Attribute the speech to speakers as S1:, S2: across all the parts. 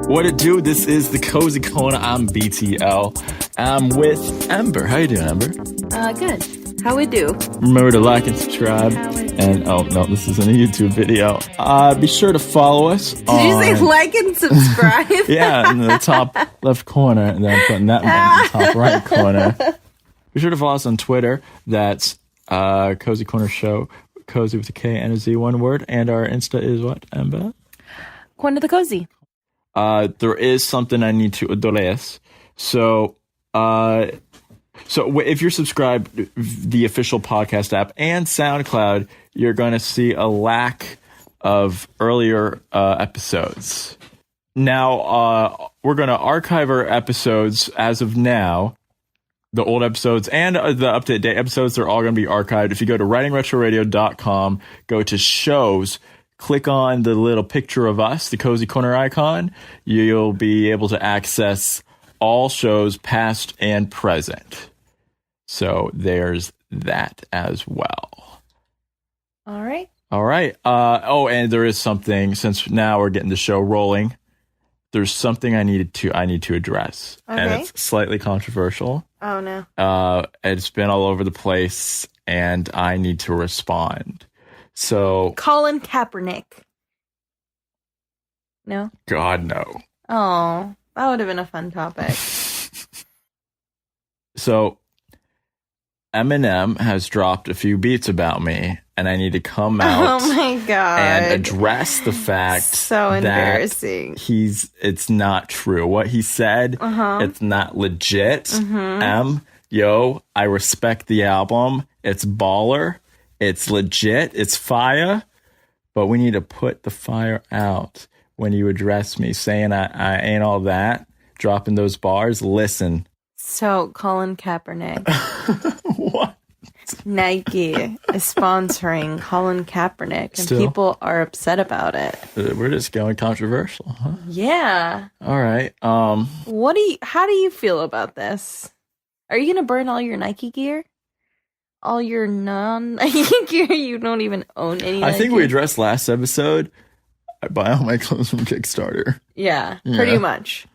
S1: What it do? This is the Cozy Corner. I'm BTL. I'm with Ember. How you doing, Ember?
S2: Good. How we do?
S1: Remember to like and subscribe. And oh no, this isn't a YouTube video. Be sure to follow us.
S2: Did you say like and subscribe?
S1: Yeah, in the top left corner, and then I'm putting that one in the top right corner. Be sure to follow us on Twitter. That's Cozy Corner Show. Cozy with a K and a Z, one word. And our Insta is what, Ember?
S2: Corner the Cozy.
S1: There is something I need to address. So if you're subscribed to the official podcast app and SoundCloud, you're going to see a lack of earlier episodes. Now, we're going to archive our episodes as of now. The old episodes and the up-to-date episodes, they're all going to be archived. If you go to writingretroradio.com, go to shows, click on the little picture of us, the Cozy Corner icon, you'll be able to access all shows past and present. So there's that as well.
S2: All right.
S1: And there is something, since now we're getting the show rolling, there's something I need to address.
S2: Okay.
S1: And it's slightly controversial.
S2: Oh, no.
S1: It's been all over the place, and I need to respond. So,
S2: Colin Kaepernick. No?
S1: God, no.
S2: Oh, that would have been a fun topic.
S1: So, Eminem has dropped a few beats about me, and I need to come out
S2: Oh my God.
S1: and address the fact
S2: So embarrassing.
S1: that it's not true. What he said, it's not legit. I respect the album. It's baller. It's legit. It's fire. But we need to put the fire out when you address me saying I ain't all that. Dropping those bars. Listen.
S2: So, Colin Kaepernick.
S1: What?
S2: Nike is sponsoring Colin Kaepernick, and
S1: Still?
S2: people are upset about it.
S1: We're just going controversial, huh?
S2: Yeah.
S1: All right.
S2: How do you feel about this? Are you going to burn all your Nike gear? All your non-Nike gear? You don't even own any
S1: I
S2: Nike?
S1: think we addressed last episode. I buy all my clothes from Kickstarter.
S2: Yeah, pretty much.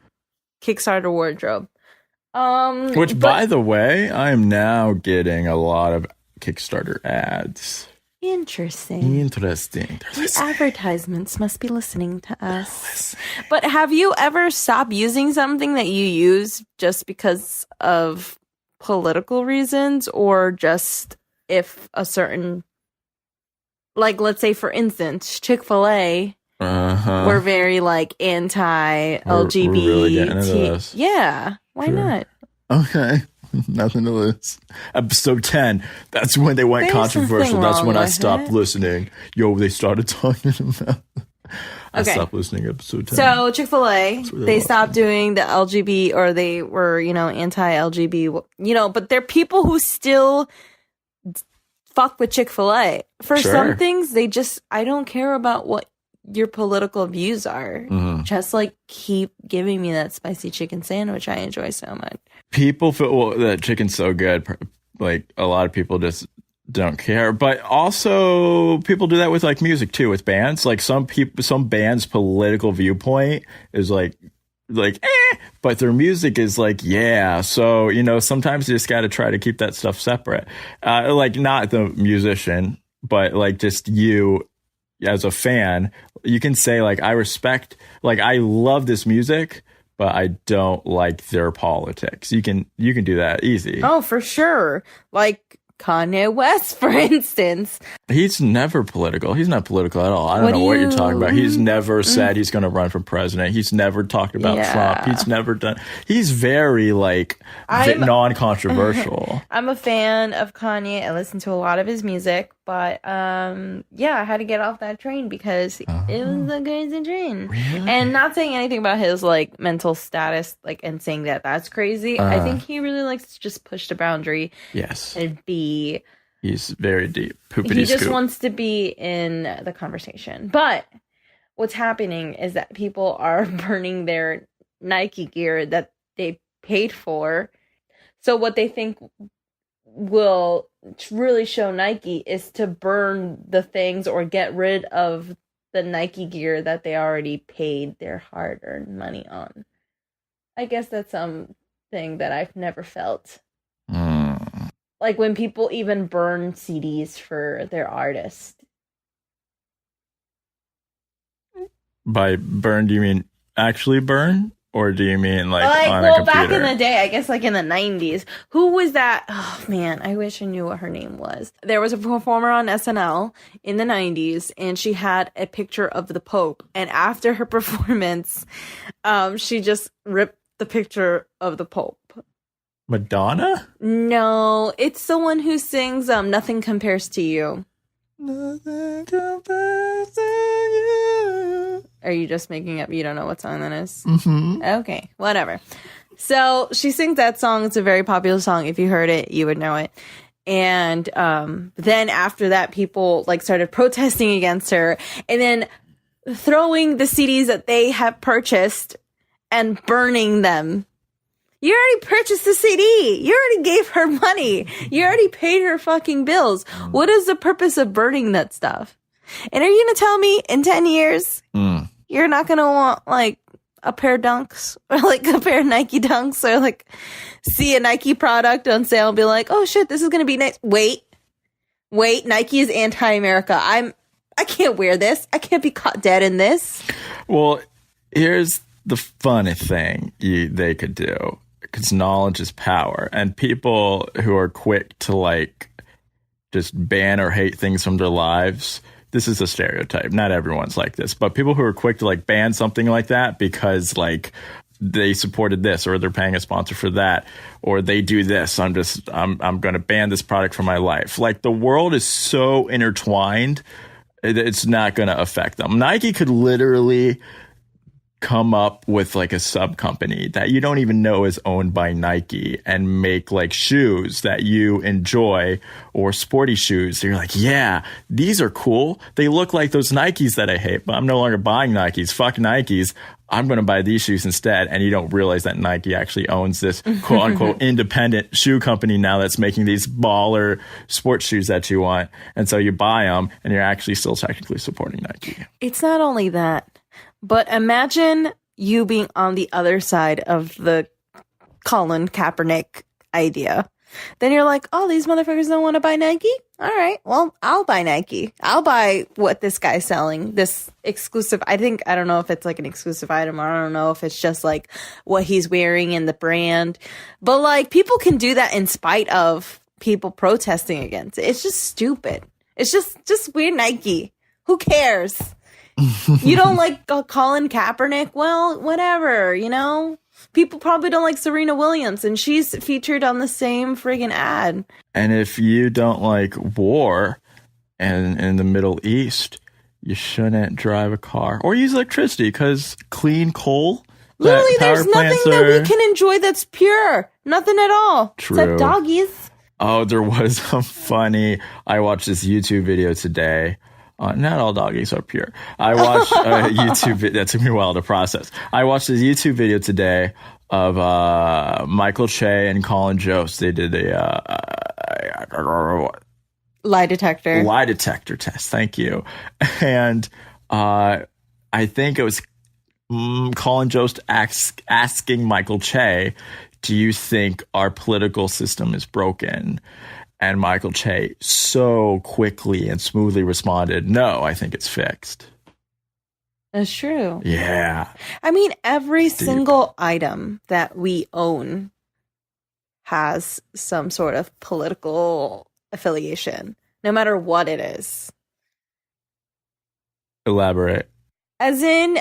S2: Kickstarter wardrobe.
S1: By the way, I am now getting a lot of Kickstarter ads.
S2: Interesting. The advertisements must be listening to us. But have you ever stopped using something that you use just because of political reasons, or just if a certain, like, let's say for instance, Chick-fil-A were very like anti-LGBT.
S1: We're really getting into this.
S2: Yeah, why not?
S1: Okay. Nothing to lose. Episode 10. That's when they went
S2: There's
S1: controversial.
S2: nothing
S1: That's
S2: wrong
S1: when I
S2: with
S1: stopped
S2: it.
S1: listening. They started talking about. I
S2: Okay.
S1: stopped listening to episode 10.
S2: So Chick-fil-A,
S1: where they
S2: they
S1: lost
S2: stopped
S1: me.
S2: doing the LGBT, or they were, anti-LGBT, but they're people who still fuck with Chick-fil-A. For
S1: Sure.
S2: some things, I don't care about what your political views are. Just like keep giving me that spicy chicken sandwich I enjoy so much.
S1: People feel that chicken's so good. Like, a lot of people just don't care. But also, people do that with like music too, with bands. Like some bands' political viewpoint is like but their music is like, yeah. So, sometimes you just got to try to keep that stuff separate. Like, not the musician, but like just you as a fan, you can say like, I love this music, but I don't like their politics. You can do that easy.
S2: Oh, for sure. Like Kanye West, for instance.
S1: He's never political. He's not political at all. I don't know what you're talking about. He's never said he's going to run for president. He's never talked about Trump. He's never done. He's very non-controversial.
S2: I'm a fan of Kanye. I listen to a lot of his music, but I had to get off that train because it was a crazy train.
S1: Really?
S2: And not saying anything about his like mental status, like, and saying that that's crazy. I think he really likes to just push the boundary.
S1: Yes.
S2: And be.
S1: He's very deep.
S2: He just wants to be in the conversation. But what's happening is that people are burning their Nike gear that they paid for. So what they think will really show Nike is to burn the things or get rid of the Nike gear that they already paid their hard-earned money on. I guess that's something that I've never felt. Like when people even burn CDs for their artist.
S1: By burn, do you mean actually burn? Or do you mean like on a computer?
S2: Back in the day, I guess like in the 90s. Who was that? Oh, man, I wish I knew what her name was. There was a performer on SNL in the 90s, and she had a picture of the Pope. And after her performance, she just ripped the picture of the Pope.
S1: Madonna?
S2: No, it's the one who sings Nothing Compares to You.
S1: Nothing compares to you.
S2: Are you just making up? You don't know what song that is?
S1: Mm-hmm.
S2: Okay, whatever. So she sings that song. It's a very popular song. If you heard it, you would know it. And then after that, people like started protesting against her and then throwing the CDs that they have purchased and burning them. You already purchased the CD. You already gave her money. You already paid her fucking bills. What is the purpose of burning that stuff? And are you going to tell me in 10 years, you're not going to want like a pair of Dunks or like a pair of Nike Dunks or like see a Nike product on sale and be like, oh shit, this is going to be nice. Wait, Nike is anti-America. I can't wear this. I can't be caught dead in this.
S1: Well, here's the funny thing they could do. Because knowledge is power, and people who are quick to like just ban or hate things from their lives. This is a stereotype. Not everyone's like this, but people who are quick to like ban something like that because like they supported this or they're paying a sponsor for that or they do this. I'm going to ban this product from my life. Like the world is so intertwined, it's not going to affect them. Nike could literally come up with like a sub company that you don't even know is owned by Nike and make like shoes that you enjoy or sporty shoes. You're like, yeah, these are cool. They look like those Nikes that I hate, but I'm no longer buying Nikes. Fuck Nikes. I'm going to buy these shoes instead. And you don't realize that Nike actually owns this quote unquote independent shoe company now that's making these baller sports shoes that you want. And so you buy them and you're actually still technically supporting Nike.
S2: It's not only that. But imagine you being on the other side of the Colin Kaepernick idea. Then you're like, oh, these motherfuckers don't want to buy Nike? All right, well, I'll buy Nike. I'll buy what this guy's selling, this exclusive. I don't know if it's like an exclusive item or I don't know if it's just like what he's wearing in the brand. But like people can do that in spite of people protesting against it. It's just stupid. It's just wear Nike. Who cares? You don't like Colin Kaepernick? Well, whatever, you know? People probably don't like Serena Williams, and she's featured on the same friggin' ad.
S1: And if you don't like war and in the Middle East, you shouldn't drive a car or use electricity because clean coal.
S2: Literally, there's nothing that we can enjoy that's pure. Nothing at all.
S1: True.
S2: Except doggies.
S1: Oh, there was a funny... I watched this YouTube video today. Not all doggies are pure. I watched a YouTube video. That took me a while to process. I watched this YouTube video today of Michael Che and Colin Jost. They did a
S2: lie detector
S1: test. Thank you. And I think it was Colin Jost asking Michael Che, do you think our political system is broken? And Michael Che so quickly and smoothly responded, no, I think it's fixed.
S2: That's true.
S1: Yeah.
S2: I mean, every single item that we own has some sort of political affiliation, no matter what it is.
S1: Elaborate.
S2: As in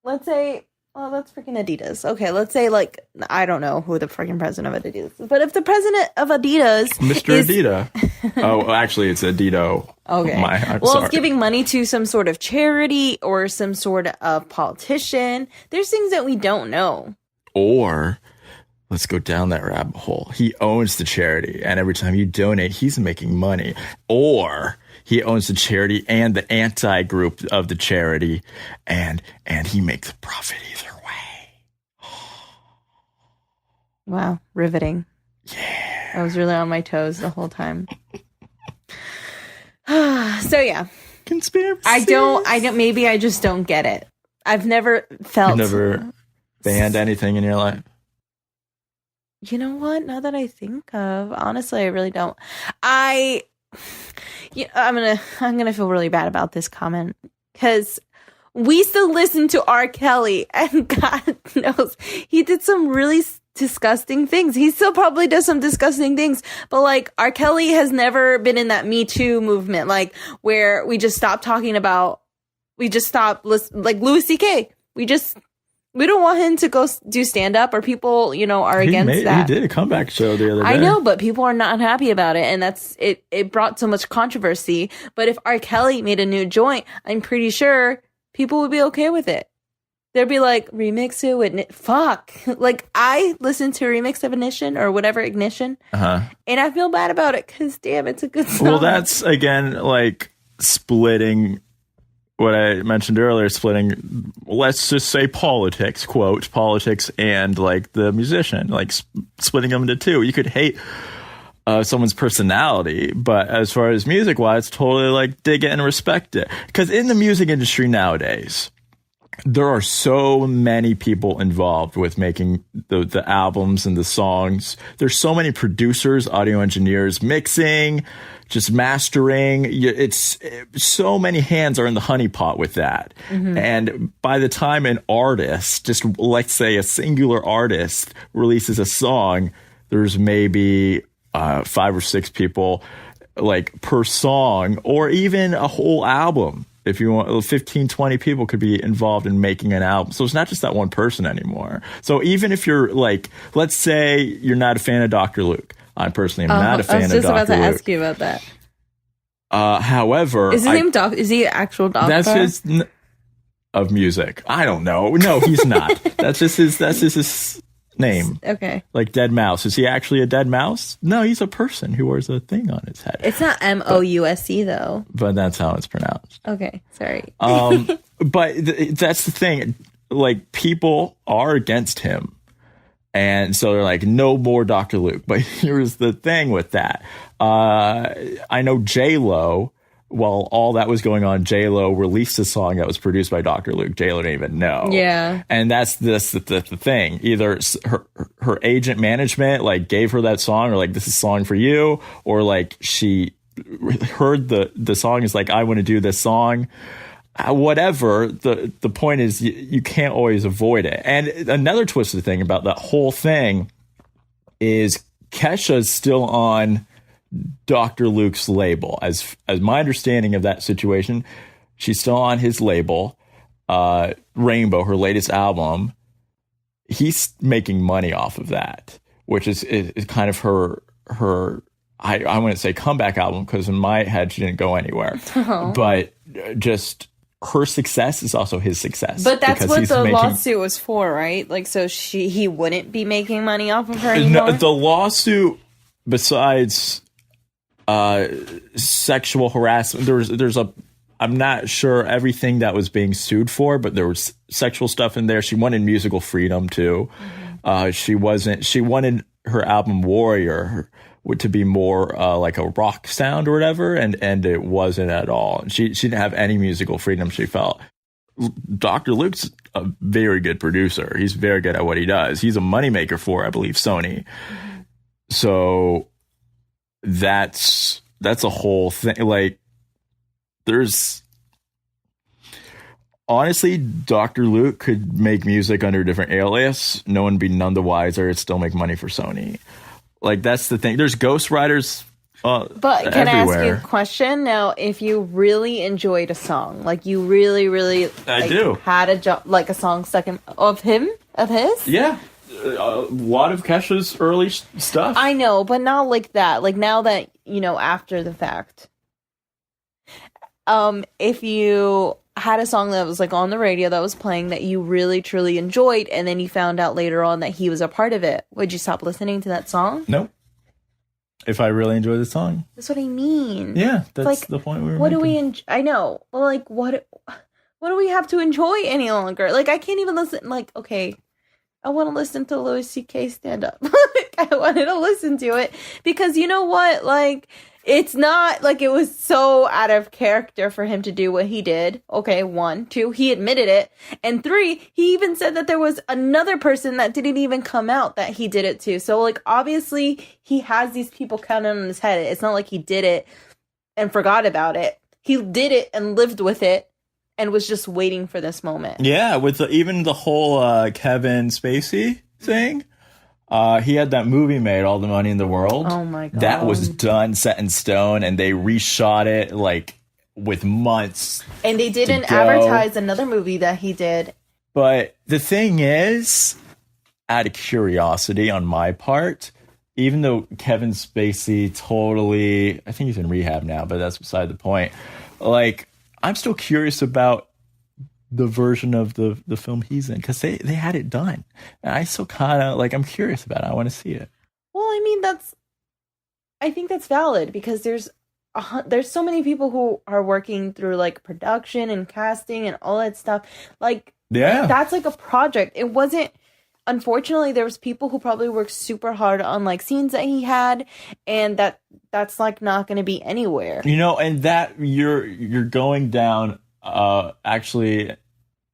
S2: let's say, well, that's freaking Adidas. Okay, let's say, like, I don't know who the freaking president of Adidas is, but if the president of Adidas
S1: Mr. Adidas. Oh, actually, it's Adito.
S2: Okay.
S1: I'm
S2: well,
S1: sorry.
S2: It's giving money to some sort of charity or some sort of politician. There's things that we don't know.
S1: Or, let's go down that rabbit hole. He owns the charity, and every time you donate, he's making money. Or... he owns the charity and the anti-group of the charity, and he makes a profit either way.
S2: Wow, riveting.
S1: Yeah.
S2: I was really on my toes the whole time. So yeah,
S1: conspiracy.
S2: I don't, maybe I just don't get it. I've never felt.
S1: You've never banned anything in your life?
S2: You know what? Now that I think of, honestly, I really don't. I'm gonna feel really bad about this comment because we still listen to R. Kelly, and God knows he did some really disgusting things. He still probably does some disgusting things, but like R. Kelly has never been in that Me Too movement, like where we just stopped talking about, we just stopped like Louis C.K. We don't want him to go do stand up, or people, are against that.
S1: He did a comeback show the other day.
S2: I know, but people are not happy about it, and that's it. It brought so much controversy. But if R. Kelly made a new joint, I'm pretty sure people would be okay with it. They'd be like, remix it with fuck. Like, I listened to a remix of Ignition or whatever Ignition, and I feel bad about it because damn, it's a good song.
S1: Well, that's again like splitting. What I mentioned earlier, splitting, let's just say politics, quote, politics and like the musician, like splitting them into two. You could hate someone's personality, but as far as music wise, totally like dig it and respect it. Because in the music industry nowadays, there are so many people involved with making the albums and the songs. There's so many producers, audio engineers, mixing, just mastering. It's so many hands are in the honeypot with that. And by the time an artist, just let's say a singular artist, releases a song, there's maybe 5 or 6 people like per song, or even a whole album. If you want, 15, 20 people could be involved in making an album. So it's not just that one person anymore. So even if you're like, let's say you're not a fan of Dr. Luke. I personally am not a fan of Dr. Luke. I was just about to
S2: ask you about that.
S1: However,
S2: is his name Doc? Is he an actual doctor?
S1: That's his of music. I don't know. No, he's not. That's just his name.
S2: Okay.
S1: Like Dead Mouse. Is he actually a dead mouse? No, he's a person who wears a thing on his head.
S2: It's not Mouse though.
S1: But that's how it's pronounced.
S2: Okay, sorry.
S1: But that's the thing. Like, people are against him. And so they're like, no more Dr. Luke. But here's the thing with that. I know J-Lo, while all that was going on, J-Lo released a song that was produced by Dr. Luke. J-Lo didn't even know.
S2: Yeah.
S1: And that's the thing. Either her agent management like gave her that song, or like, this is a song for you, or like she heard the song is like, I want to do this song. Whatever, the point is you can't always avoid it. And another twisted thing about that whole thing is Kesha's still on Dr. Luke's label. As my understanding of that situation, she's still on his label. Rainbow, her latest album, he's making money off of that, which is kind of her I wouldn't say comeback album, because in my head she didn't go anywhere. Oh. But just her success is also his success.
S2: But that's what the lawsuit was for, right? Like, so he wouldn't be making money off of her anymore?
S1: No, the lawsuit, besides sexual harassment, there's I'm not sure everything that was being sued for, but there was sexual stuff in there. She wanted musical freedom too. She wanted her album Warrior to be more like a rock sound or whatever, and it wasn't at all. She didn't have any musical freedom, she felt. Dr. Luke's a very good producer. He's very good at what he does. He's a moneymaker for, I believe, Sony. So that's a whole thing. Like, there's honestly, Dr. Luke could make music under a different alias. No one would be none the wiser. It'd still make money for Sony. Like, that's the thing. There's ghostwriters
S2: but can
S1: everywhere.
S2: I ask you a question? Now, if you really enjoyed a song, like you really, really
S1: I do.
S2: Had a song stuck in of his?
S1: Yeah. A lot of Kesha's early stuff.
S2: I know, but not like that. Like, now that, after the fact. If you had a song that was like on the radio that was playing that you really truly enjoyed, and then you found out later on that he was a part of it, would you stop listening to that song?
S1: Nope. If I really enjoy the song.
S2: That's what I mean.
S1: Yeah, that's
S2: like,
S1: the point we were
S2: what
S1: making.
S2: do we enjoy? I know. Well, like, what do we have to enjoy any longer? Like, I can't even listen. Like, okay, I want to listen to Louis C.K. stand up. Like, I wanted to listen to it because you know what? Like, It's not like it was so out of character for him to do what he did. Okay, 1. 2, he admitted it. And 3, he even said that there was another person that didn't even come out that he did it to. So, like, obviously, he has these people counted on his head. It's not like he did it and forgot about it. He did it and lived with it and was just waiting for this moment.
S1: Yeah, with even the whole Kevin Spacey thing. He had that movie made, All the Money in the World.
S2: Oh my God.
S1: That was done, set in stone, and they reshot it like with months.
S2: And they didn't advertise another movie that he did.
S1: But the thing is, out of curiosity on my part, even though Kevin Spacey totally, I think he's in rehab now, but that's beside the point. Like, I'm still curious about the version of the film he's in, because they had it done, and I still kind of like, I'm curious about it. I want to see it.
S2: Well, I mean, I think that's valid, because there's so many people who are working through like production and casting and all that stuff. Like,
S1: yeah,
S2: that's like a project. It wasn't, unfortunately, there was people who probably worked super hard on like scenes that he had, and that's like not going to be anywhere,
S1: and that you're going down actually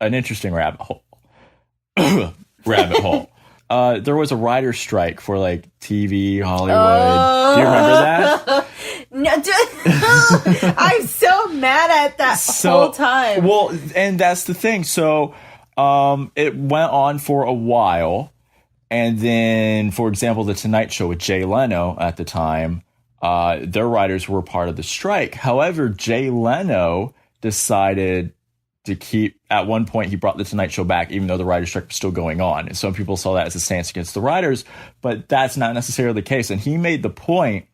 S1: an interesting rabbit hole. There was a writer's strike for like TV, Hollywood. Do you remember that?
S2: No, I'm so mad at that whole time.
S1: Well, and that's the thing. So it went on for a while. And then, for example, The Tonight Show with Jay Leno at the time, their writers were part of the strike. However, Jay Leno decided to keep, at one point he brought the Tonight Show back even though the writer's strike was still going on, and some people saw that as a stance against the writers, but that's not necessarily the case. And he made the point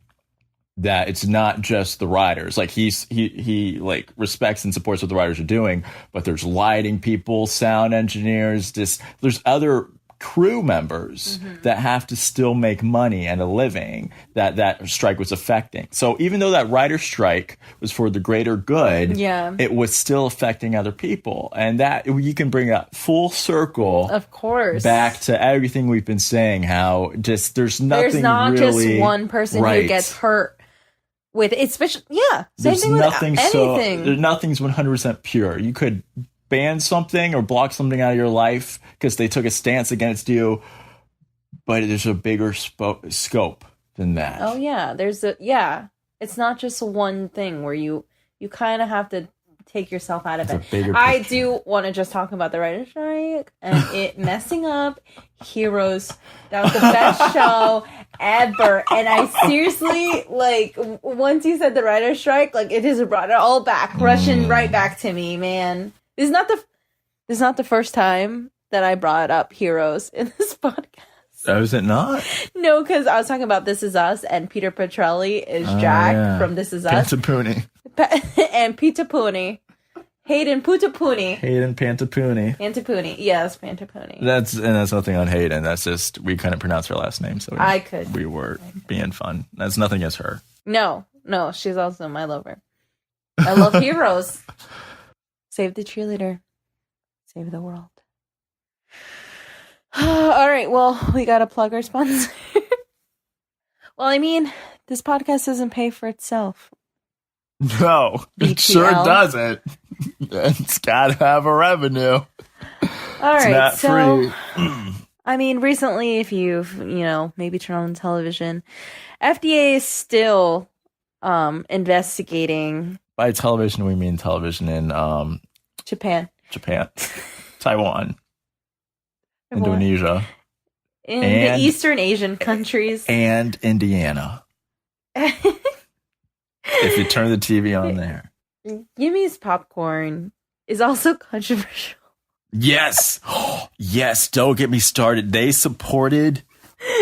S1: that it's not just the writers. Like, he like respects and supports what the writers are doing, but there's lighting people, sound engineers, there's other crew members that have to still make money and a living that strike was affecting. So even though that writer strike was for the greater good, it was still affecting other people. And that you can bring that full circle,
S2: of course,
S1: back to everything we've been saying, how just there's not
S2: really just one person who gets hurt with it, especially same thing with anything.
S1: Nothing's 100% pure. You could ban something or block something out of your life because they took a stance against you, but there's a bigger scope than that.
S2: Oh yeah, it's not just one thing where you kind of have to take yourself out of it. I do want to just talk about the writer's strike and it messing up Heroes. That was the best show ever, and I seriously, like, once you said the writer's strike, like, it just brought it all back, rushing right back to me, man. This is not the first time that I brought up Heroes in this podcast.
S1: Oh, is it not?
S2: No, because I was talking about This Is Us, and Peter Petrelli is Jack from This Is Us.
S1: Pantapuni.
S2: And Pitapuni. Hayden Putapuni.
S1: Hayden Pantapuni.
S2: Pantapuni. Yes, Pantapuni.
S1: That's nothing on Hayden. That's just, we couldn't pronounce her last name, so we were being fun. That's nothing against her.
S2: No, she's also my lover. I love Heroes. Save the cheerleader. Save the world. All right, well, we got to plug our sponsor. Well, I mean, this podcast doesn't pay for itself.
S1: No, it sure doesn't. It's got to have a revenue.
S2: All right, so I mean, recently, if you've, maybe turn on television, FDA is still investigating.
S1: By television, we mean television in
S2: Japan,
S1: Taiwan, Indonesia,
S2: in the Eastern Asian countries,
S1: and Indiana. If you turn the TV on there.
S2: Gimmy's popcorn is also controversial.
S1: Yes. Yes, don't get me started. They supported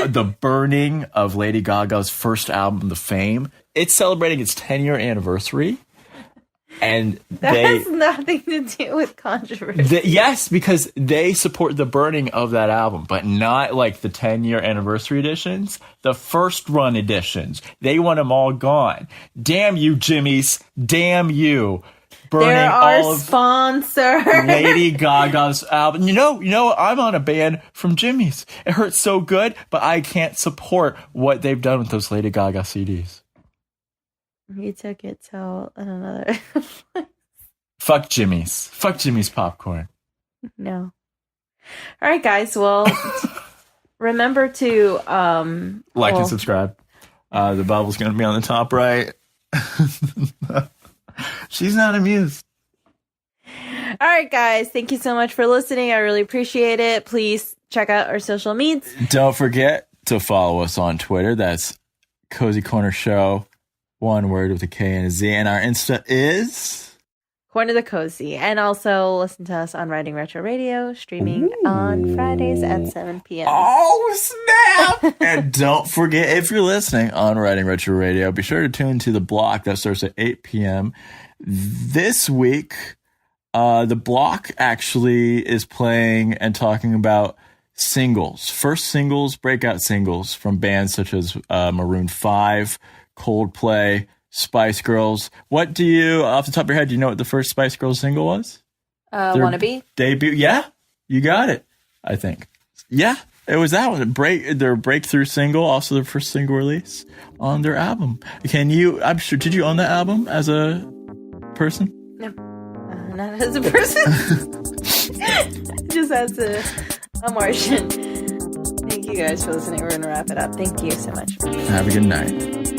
S1: the burning of Lady Gaga's first album, The Fame. It's celebrating its 10-year anniversary. And
S2: that has nothing to do with controversy.
S1: Yes, because they support the burning of that album, but not like the 10-year anniversary editions. The first run editions, they want them all gone. Damn you, Jimmy's. Damn you. Burning all of
S2: sponsor.
S1: Lady Gaga's album. You know, I'm on a ban from Jimmy's. It hurts so good, but I can't support what they've done with those Lady Gaga CDs.
S2: He took it to another.
S1: Fuck Jimmy's. Fuck Jimmy's popcorn.
S2: No. All right, guys. Well, remember to
S1: like and subscribe. The bubble's going to be on the top right. She's not amused.
S2: All right, guys. Thank you so much for listening. I really appreciate it. Please check out our social medias.
S1: Don't forget to follow us on Twitter. That's Cozy Corner Show. One word with a K and a Z. And our Insta is
S2: Corner the Cozy. And also listen to us on Writing Retro Radio, streaming on Fridays at 7 p.m.
S1: Oh, snap! And don't forget, if you're listening on Writing Retro Radio, be sure to tune to The Block. That starts at 8 p.m. This week, The Block actually is playing and talking about singles. First singles, breakout singles from bands such as Maroon 5, Coldplay, Spice Girls. What do you, off the top of your head, do you know what the first Spice Girls single was?
S2: Wannabe?
S1: Debut? Yeah, you got it, I think. Yeah, it was that one. Their breakthrough single, also their first single release on their album. I'm sure, did you own that album as a person?
S2: No, not as a person. Just as a Martian. Thank you guys for listening. We're going to wrap it up. Thank you so much.
S1: Have a good night.